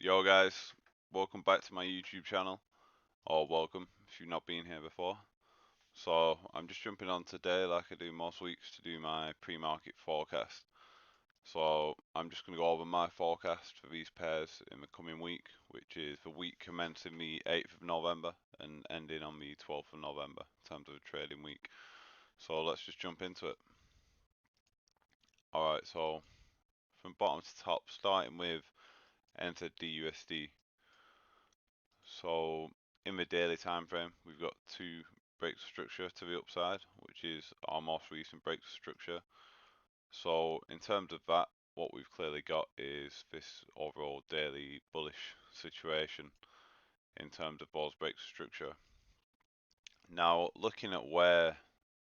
Yo guys, welcome back to my YouTube channel, or welcome if you've not been here before. So I'm just jumping on today like I do most weeks to do my pre-market forecast. So I'm just going to go over my forecast for these pairs in the coming week, which is the week commencing the 8th of November and ending on the 12th of November in terms of the trading week. So let's just jump into it. Alright, so from bottom to top, starting with Nzdusd. So in the daily time frame, we've got two breaks of structure to the upside, which is our most recent breaks of structure. So in terms of that, what we've clearly got is this overall daily bullish situation in terms of those breaks of structure. Now looking at where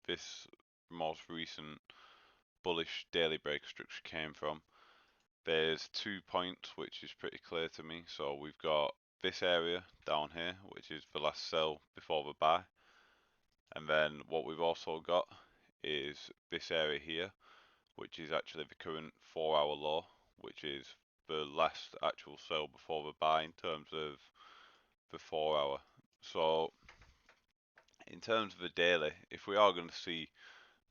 this most recent bullish daily break structure came from, there's 2 points which is pretty clear to me. So we've got this area down here, which is the last sell before the buy, and then what we've also got is this area here, which is actually the current 4-hour low, which is the last actual sell before the buy in terms of the 4-hour. So in terms of the daily, if we are going to see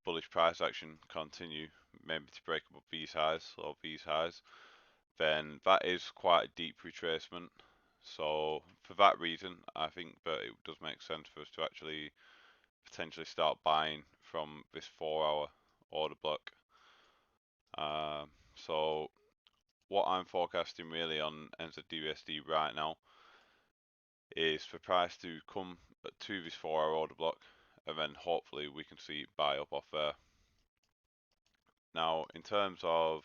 bullish price action continue, maybe to break above these highs or these highs, then that is quite a deep retracement. So for that reason, I think that it does make sense for us to actually potentially start buying from this 4-hour order block. So what I'm forecasting really on Nzdusd right now is for price to come to this 4-hour order block, and then hopefully we can see it buy up off there. Now in terms of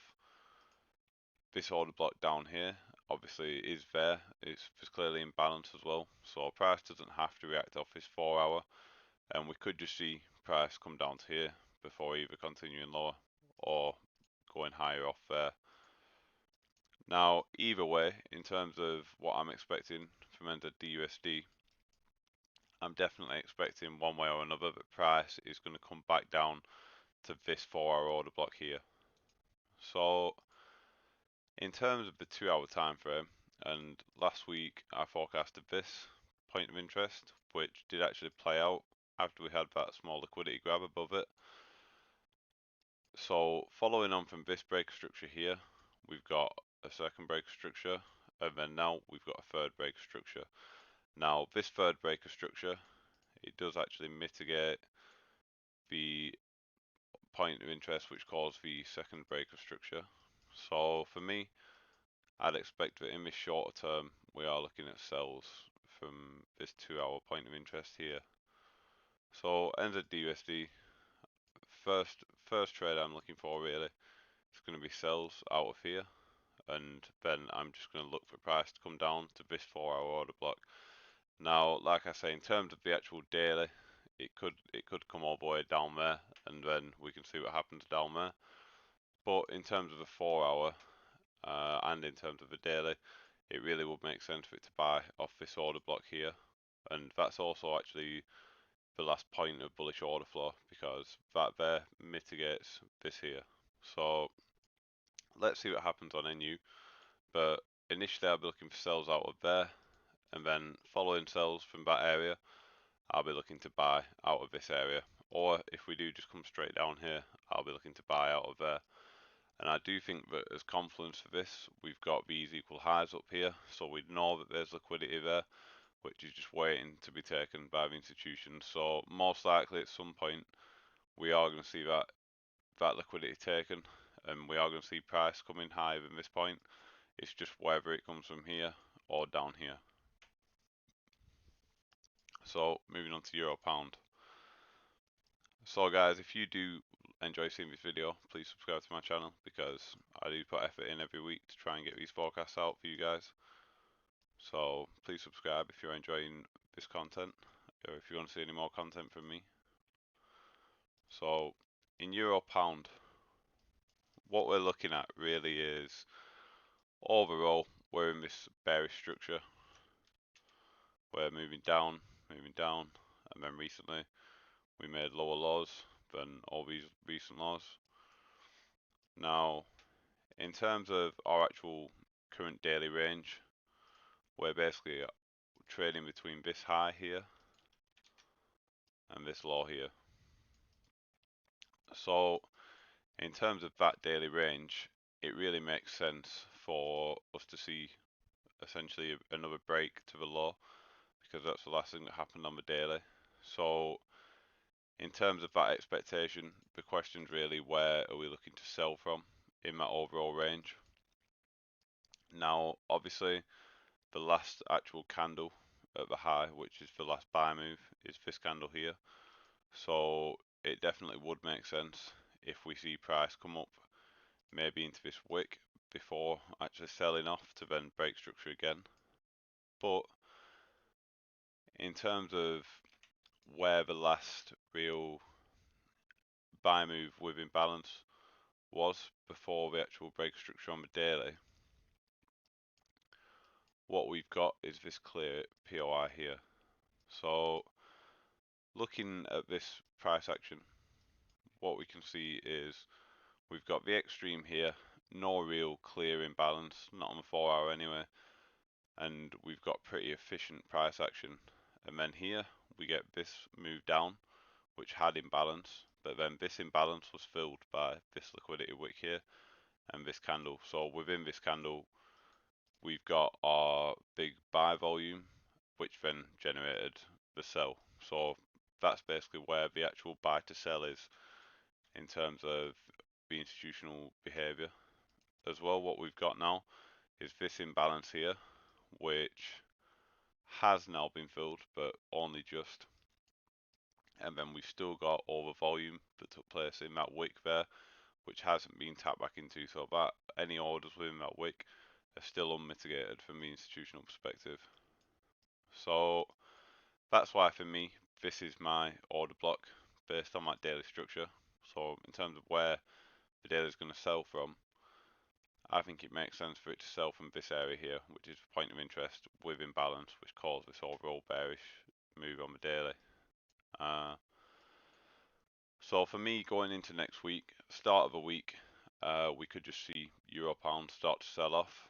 this order block down here, obviously it is there, it's clearly in balance as well, so price doesn't have to react off this 4-hour, and we could just see price come down to here before either continuing lower or going higher off there. Now either way, in terms of what I'm expecting from Nzdusd, I'm definitely expecting one way or another that price is going to come back down to this 4-hour order block here. So in terms of the 2-hour time frame, and last week I forecasted this point of interest, which did actually play out after we had that small liquidity grab above it. So following on from this break structure here, we've got a second break structure, and then now we've got a third break structure. Now this third break structure, it does actually mitigate the point of interest which caused the second break structure. So for me, I'd expect that in this shorter term, we are looking at sells from this 2-hour point of interest here. So Nzdusd, first trade I'm looking for really is going to be sells out of here, and then I'm just going to look for price to come down to this 4-hour order block. Now, like I say, in terms of the actual daily, it could come all the way down there, and then we can see what happens down there. But in terms of the 4-hour and in terms of the daily, it really would make sense for it to buy off this order block here, and that's also actually the last point of bullish order flow, because that there mitigates this here. So let's see what happens on NU, but initially I'll be looking for sells out of there, and then following sells from that area I'll be looking to buy out of this area, or if we do just come straight down here, I'll be looking to buy out of there. And I do think that as confluence for this, we've got these equal highs up here, so we know that there's liquidity there, which is just waiting to be taken by the institutions. So most likely at some point we are going to see that liquidity taken, and we are going to see price coming higher than this point. It's just whether it comes from here or down here. So moving on to Euro Pound. So guys, if you do enjoy seeing this video, please subscribe to my channel, because I do put effort in every week to try and get these forecasts out for you guys. So please subscribe if you're enjoying this content, or if you want to see any more content from me. So in Euro Pound, what we're looking at really is, overall we're in this bearish structure. We're moving down, and then recently we made lower lows than all these recent lows. Now in terms of our actual current daily range, we're basically trading between this high here and this low here. So in terms of that daily range, it really makes sense for us to see essentially another break to the low, because that's the last thing that happened on the daily. So in terms of that expectation, the question's really, where are we looking to sell from in that overall range? Now, obviously, the last actual candle at the high, which is the last buy move, is this candle here. So it definitely would make sense if we see price come up maybe into this wick before actually selling off to then break structure again. But in terms of where the last real buy move with imbalance was before the actual break structure on the daily, what we've got is this clear POI here. So looking at this price action, what we can see is we've got the extreme here, no real clear imbalance, not on the 4 hour anyway, and we've got pretty efficient price action. And then here we get this move down, which had imbalance, but then this imbalance was filled by this liquidity wick here and this candle. So within this candle, we've got our big buy volume, which then generated the sell. So that's basically where the actual buy to sell is in terms of the institutional behavior. As well, what we've got now is this imbalance here, which has now been filled, but only just. And then we've still got all the volume that took place in that wick there, which hasn't been tapped back into, so that any orders within that wick are still unmitigated from the institutional perspective. So that's why for me, this is my order block based on that daily structure. So in terms of where the daily is going to sell from, I think it makes sense for it to sell from this area here, which is the point of interest with imbalance, which caused this overall bearish move on the daily. So for me, going into next week, start of the week, we could just see Euro Pound start to sell off,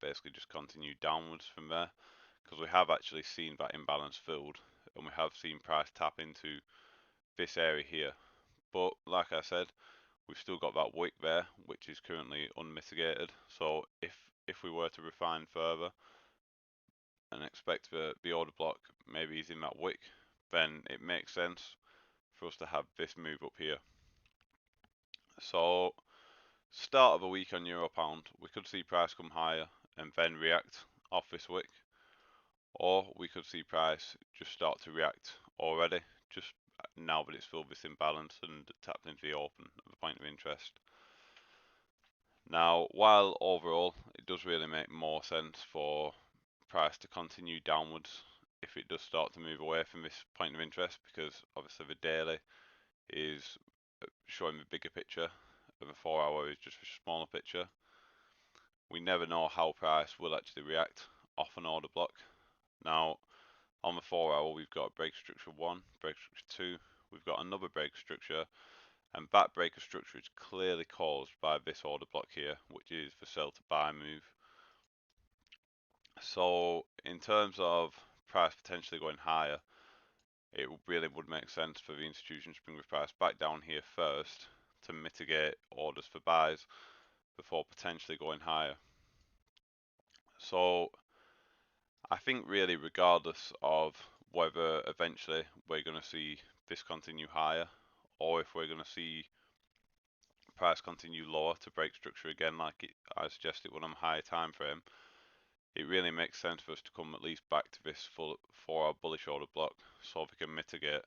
basically just continue downwards from there, because we have actually seen that imbalance filled, and we have seen price tap into this area here. But like I said, we've still got that wick there, which is currently unmitigated. So if we were to refine further and expect the order block maybe is in that wick, then it makes sense for us to have this move up here. So start of a week on Euro Pound, we could see price come higher and then react off this wick, or we could see price just start to react already, just now that it's filled this imbalance and tapped into the open at the point of interest. Now, while overall it does really make more sense for price to continue downwards if it does start to move away from this point of interest, because obviously the daily is showing the bigger picture and the 4 hour is just a smaller picture. We never know how price will actually react off an order block. Now, on the 4 hour, we've got break structure 1, break structure 2, we've got another break structure, and that breaker structure is clearly caused by this order block here, which is the sell to buy move. So, in terms of price potentially going higher, it really would make sense for the institution to bring the price back down here first to mitigate orders for buys before potentially going higher. So I think really regardless of whether eventually we're going to see this continue higher or if we're going to see price continue lower to break structure again like I suggested when I'm higher time frame, it really makes sense for us to come at least back to this full 4 hour bullish order block so we can mitigate.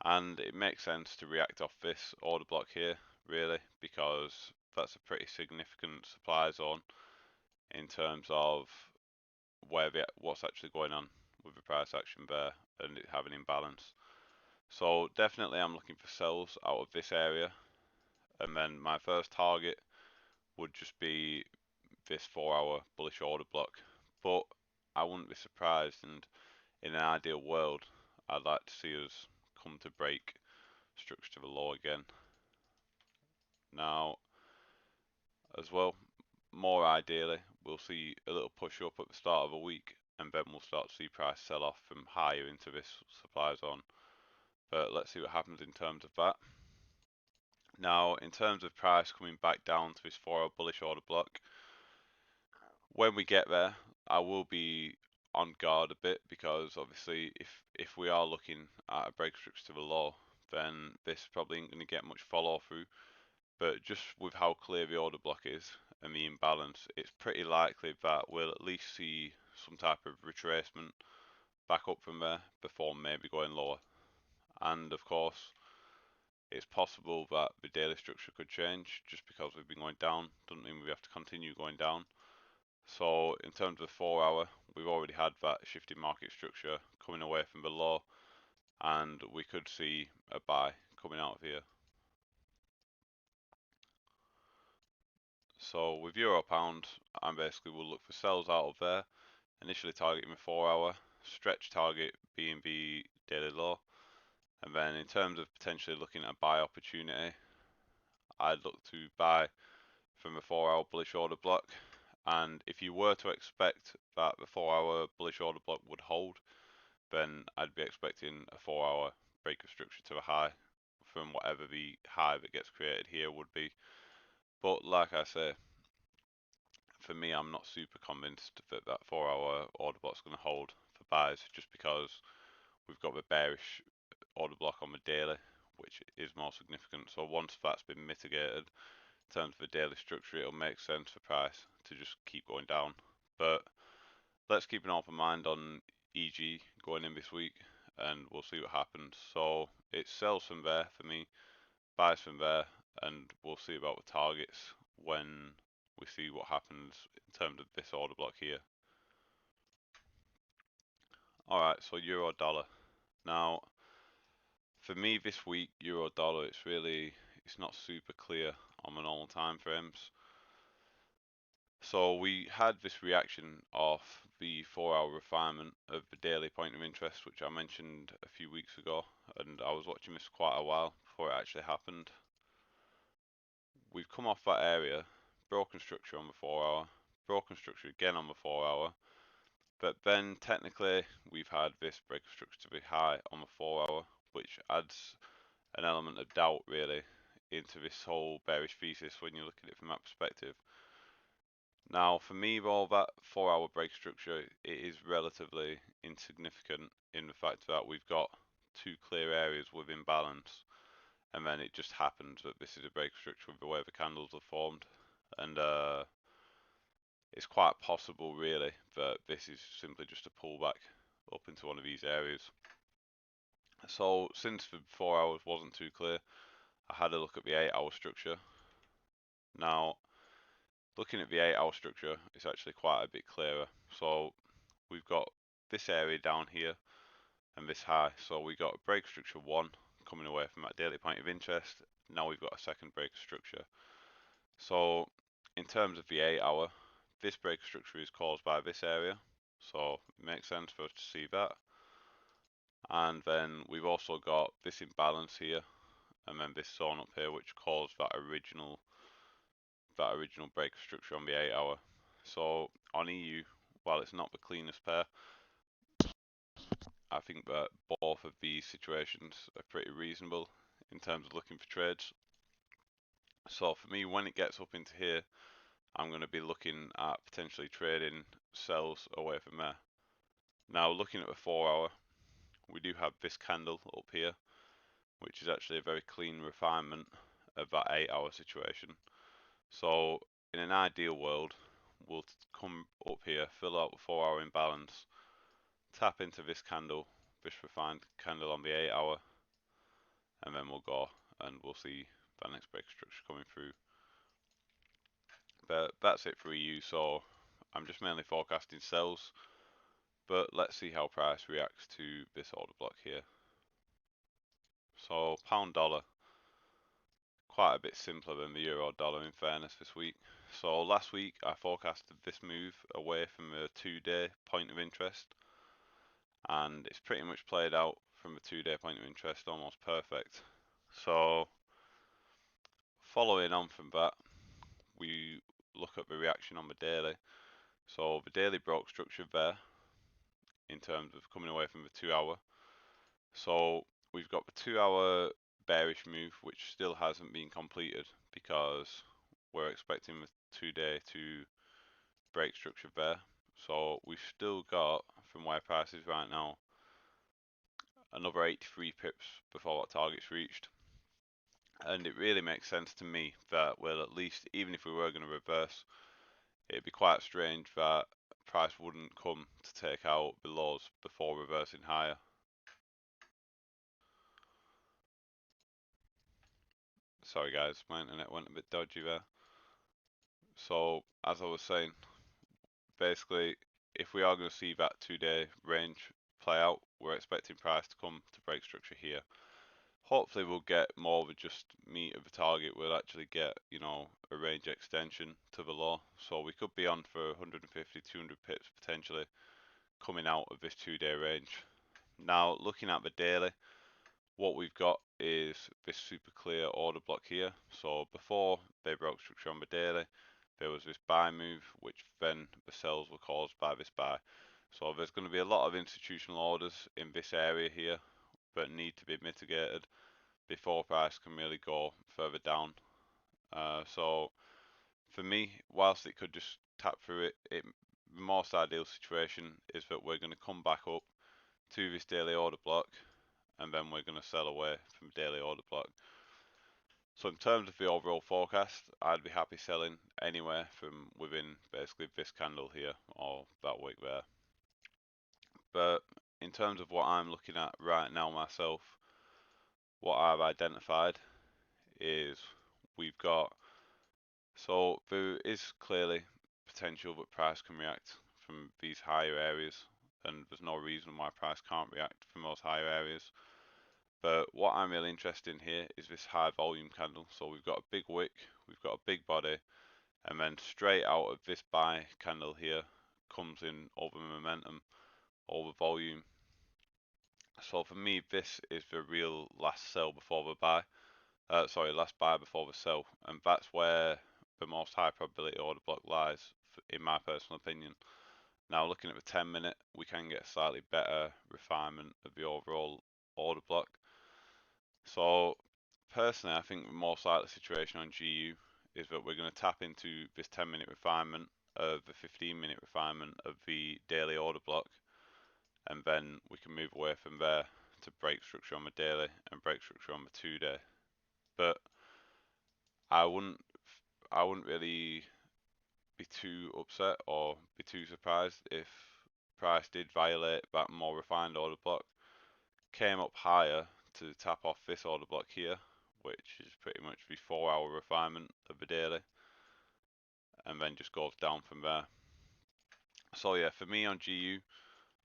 And it makes sense to react off this order block here really, because that's a pretty significant supply zone in terms of what's actually going on with the price action there and it having imbalance. So definitely I'm looking for sells out of this area, and then my first target would just be this 4 hour bullish order block. But I wouldn't be surprised, and in an ideal world I'd like to see us come to break structure to the low again. Now as well, more ideally, we'll see a little push up at the start of a week, and then we'll start to see price sell off from higher into this supply zone. But let's see what happens in terms of that. Now, in terms of price coming back down to this 4-hour bullish order block, when we get there, I will be on guard a bit, because obviously if we are looking at a break structure to the low, then this probably ain't going to get much follow through. But just with how clear the order block is and the imbalance, it's pretty likely that we'll at least see some type of retracement back up from there before maybe going lower. And of course, it's possible that the daily structure could change. Just because we've been going down doesn't mean we have to continue going down. So in terms of 4-hour, we've already had that shifting market structure coming away from the low, and we could see a buy coming out of here. So with Euro Pound, I basically will look for sells out of there, initially targeting the 4-hour, stretch target being the daily low, and then in terms of potentially looking at a buy opportunity, I'd look to buy from a 4-hour bullish order block. And if you were to expect that the 4-hour bullish order block would hold, then I'd be expecting a 4-hour break of structure to a high from whatever the high that gets created here would be. But like I say, for me, I'm not super convinced that that 4-hour order block's going to hold for buys, just because we've got the bearish order block on the daily, which is more significant. So once that's been mitigated in terms of the daily structure, it'll make sense for price to just keep going down. But let's keep an open mind on EG going in this week, and we'll see what happens. So it sells from there for me, buys from there, and we'll see about the targets when we see what happens in terms of this order block here. Alright, so euro dollar. Now, for me this week, euro dollar, it's not super clear on the normal time frames. So we had this reaction off the 4-hour refinement of the daily point of interest, which I mentioned a few weeks ago, and I was watching this quite a while before it actually happened. We've come off that area, broken structure on the 4-hour, broken structure again on the 4-hour, but then technically we've had this break of structure to be high on the 4-hour, which adds an element of doubt really into this whole bearish thesis when you look at it from that perspective. Now, for me, though, that 4-hour break structure, it is relatively insignificant in the fact that we've got two clear areas with imbalance, and then it just happens that this is a break structure with the way the candles are formed, and it's quite possible, really, that this is simply just a pullback up into one of these areas. So, since the 4 hours wasn't too clear, I had a look at the 8-hour structure. Now, looking at the 8-hour structure, it's actually quite a bit clearer. So we've got this area down here and this high. So we got break structure 1 coming away from that daily point of interest. Now we've got a second break structure. So in terms of the 8-hour, this break structure is caused by this area. So it makes sense for us to see that. And then we've also got this imbalance here, and then this zone up here, which caused that original break structure on the 8-hour. So on EU, while it's not the cleanest pair, I think that both of these situations are pretty reasonable in terms of looking for trades. So for me, when it gets up into here, I'm going to be looking at potentially trading sells away from there. Now looking at the 4-hour, we do have this candle up here, which is actually a very clean refinement of that 8-hour situation. So in an ideal world, we'll come up here, fill out the 4-hour imbalance, tap into this candle, this refined candle on the 8-hour, and then we'll go and we'll see that next break structure coming through. But that's it for EU, so I'm just mainly forecasting sells, but let's see how price reacts to this order block here. So pound dollar, quite a bit simpler than the euro dollar in fairness this week. So last week I forecasted this move away from the 2-day point of interest, and it's pretty much played out from the 2-day point of interest almost perfect. So following on from that, we look at the reaction on the daily. So the daily broke structure there in terms of coming away from the 2 hour. So we've got the 2 hour bearish move which still hasn't been completed because we're expecting the 2-day to break structure there. So we've still got, from where price is right now, another 83 pips before that target's reached. And it really makes sense to me that, well, at least even if we were going to reverse, it'd be quite strange that price wouldn't come to take out the lows before reversing higher. Sorry guys, my internet went a bit dodgy there. So as I was saying, basically if we are going to see that 2-day range play out, we're expecting price to come to break structure here. Hopefully we'll get more of just meet of the target. We'll actually get, you know, a range extension to the low. So we could be on for 150, 200 pips potentially coming out of this 2-day range. Now looking at the daily, what we've got is this super clear order block here. So before they broke structure on the daily, there was this buy move, which then the sells were caused by this buy. So there's going to be a lot of institutional orders in this area here that need to be mitigated before price can really go further down. So for me, whilst it could just tap through it, the most ideal situation is that we're going to come back up to this daily order block and then we're going to sell away from daily order block. So in terms of the overall forecast, I'd be happy selling anywhere from within basically this candle here or that wick there. But in terms of what I'm looking at right now myself, what I've identified is we've got, so there is clearly potential that price can react from these higher areas, and there's no reason why price can't react from those higher areas. But what I'm really interested in here is this high volume candle. So we've got a big wick, we've got a big body, and then straight out of this buy candle here comes in over momentum, over volume. So for me, this is the real last sell before the buy. Last buy before the sell, and that's where the most high probability order block lies, in my personal opinion. Now, looking at the 10-minute, we can get a slightly better refinement of the overall order block. So, personally, I think the most likely situation on GU is that we're going to tap into this 10-minute refinement of the 15-minute refinement of the daily order block, and then we can move away from there to break structure on the daily and break structure on the 2-day. But I wouldn't really be too upset or be too surprised if price did violate that more refined order block, came up higher to tap off this order block here, which is pretty much the 4-hour refinement of the daily, and then just goes down from there. So yeah, for me on GU,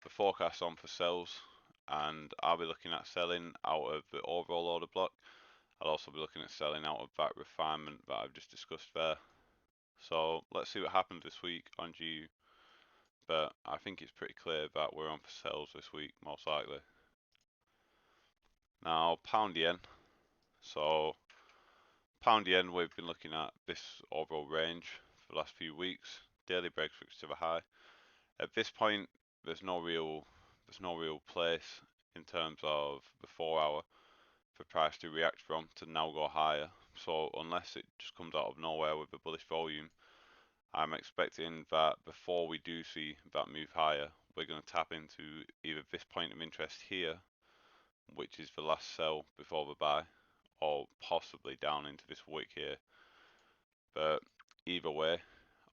the forecast on for sells, and I'll be looking at selling out of the overall order block. I'll also be looking at selling out of that refinement that I've just discussed there. So let's see what happens this week on GU. But I think it's pretty clear that we're on for sells this week, most likely. Now, pound yen. So, pound yen, we've been looking at this overall range for the last few weeks. Daily breakthroughs to the high. At this point, there's no real place in terms of the 4-hour for price to react from to now go higher. So unless it just comes out of nowhere with a bullish volume, I'm expecting that before we do see that move higher, we're going to tap into either this point of interest here, which is the last sell before the buy, or possibly down into this wick here. But either way,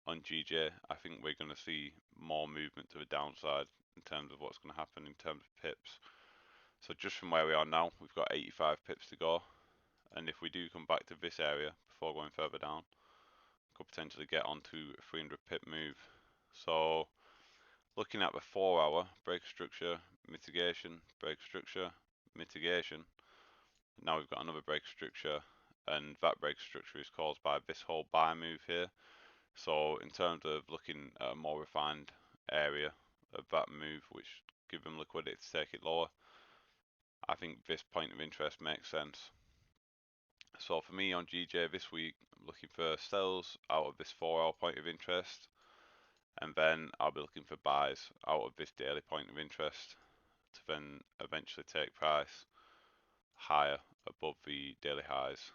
on GJ, I think we're going to see more movement to the downside in terms of what's going to happen in terms of pips. So just from where we are now, we've got 85 pips to go, and if we do come back to this area before going further down, could potentially get onto a 300 pip move. So looking at the 4-hour break structure, mitigation, break structure, mitigation. Now we've got another break structure, and that break structure is caused by this whole buy move here. So in terms of looking at a more refined area of that move, which give them liquidity to take it lower, I think this point of interest makes sense. So for me on GJ this week, I'm looking for sells out of this 4-hour point of interest, and then I'll be looking for buys out of this daily point of interest to then eventually take price higher above the daily highs.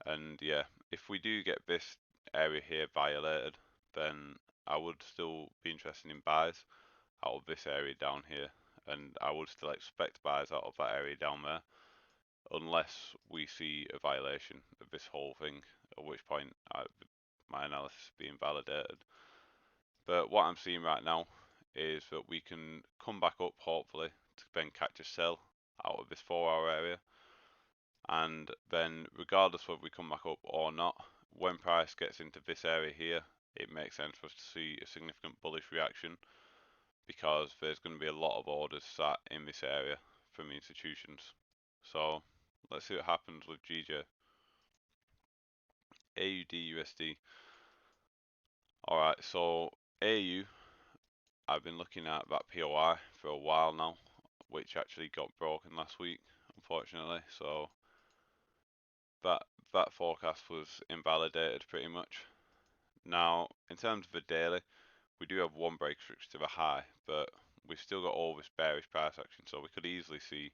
And yeah, if we do get this area here violated, then I would still be interested in buys out of this area down here, and I would still expect buys out of that area down there, unless we see a violation of this whole thing, at which point my analysis is being validated. But what I'm seeing right now is that we can come back up, hopefully, to then catch a sell out of this 4-hour area. And then regardless whether we come back up or not, when price gets into this area here, it makes sense for us to see a significant bullish reaction, because there's going to be a lot of orders sat in this area from institutions. So let's see what happens with GJ. AUD/USD. Alright, so AU, I've been looking at that POI for a while now, which actually got broken last week, unfortunately. So that forecast was invalidated pretty much. Now, in terms of the daily, we do have one break structure to the high, but we've still got all this bearish price action, so we could easily see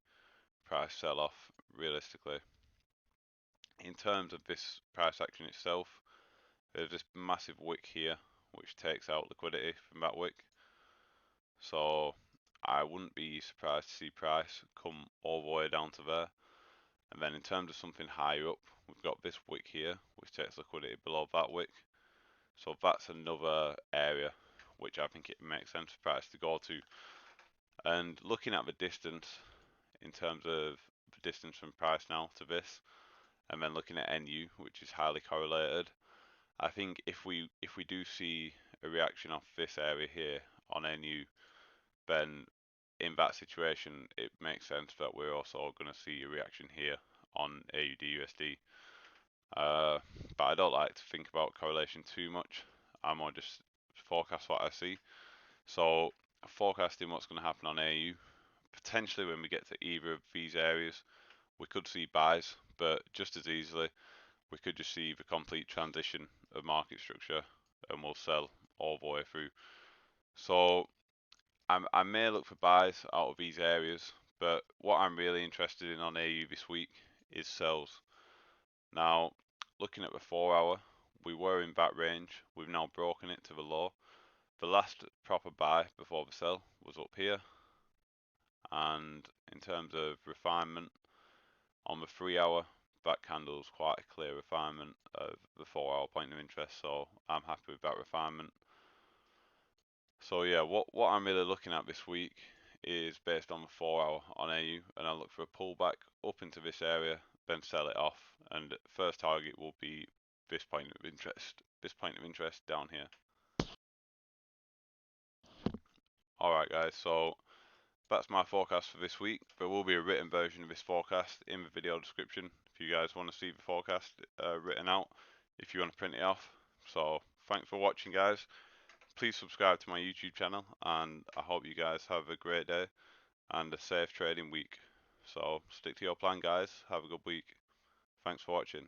price sell off realistically. In terms of this price action itself, there's this massive wick here which takes out liquidity from that wick, so I wouldn't be surprised to see price come all the way down to there. And then in terms of something higher up, we've got this wick here which takes liquidity below that wick, so that's another area which I think it makes sense for price to go to. And looking at the distance, in terms of the distance from price now to this, and then looking at NU, which is highly correlated, I think if we do see a reaction off this area here on NU, then in that situation it makes sense that we're also going to see a reaction here on AUD/USD. But I don't like to think about correlation too much. I'm more just forecast what I see. So forecasting what's going to happen on AU, potentially when we get to either of these areas, we could see buys, but just as easily we could just see the complete transition of market structure and we'll sell all the way through. So I may look for buys out of these areas, but what I'm really interested in on AU this week is sells. Now, looking at the 4-hour, we were in that range. We've now broken it to the low. The last proper buy before the sell was up here, and in terms of refinement, on the 3-hour, that candle's quite a clear refinement of the 4-hour point of interest, so I'm happy with that refinement. So yeah, what I'm really looking at this week is based on the 4-hour on AU, and I'll look for a pullback up into this area, then sell it off, and first target will be this point of interest down here. Alright guys, so that's my forecast for this week. There will be a written version of this forecast in the video description if you guys want to see the forecast written out, if you want to print it off. So thanks for watching guys. Please subscribe to my YouTube channel, and I hope you guys have a great day and a safe trading week. So stick to your plan guys, have a good week. Thanks for watching.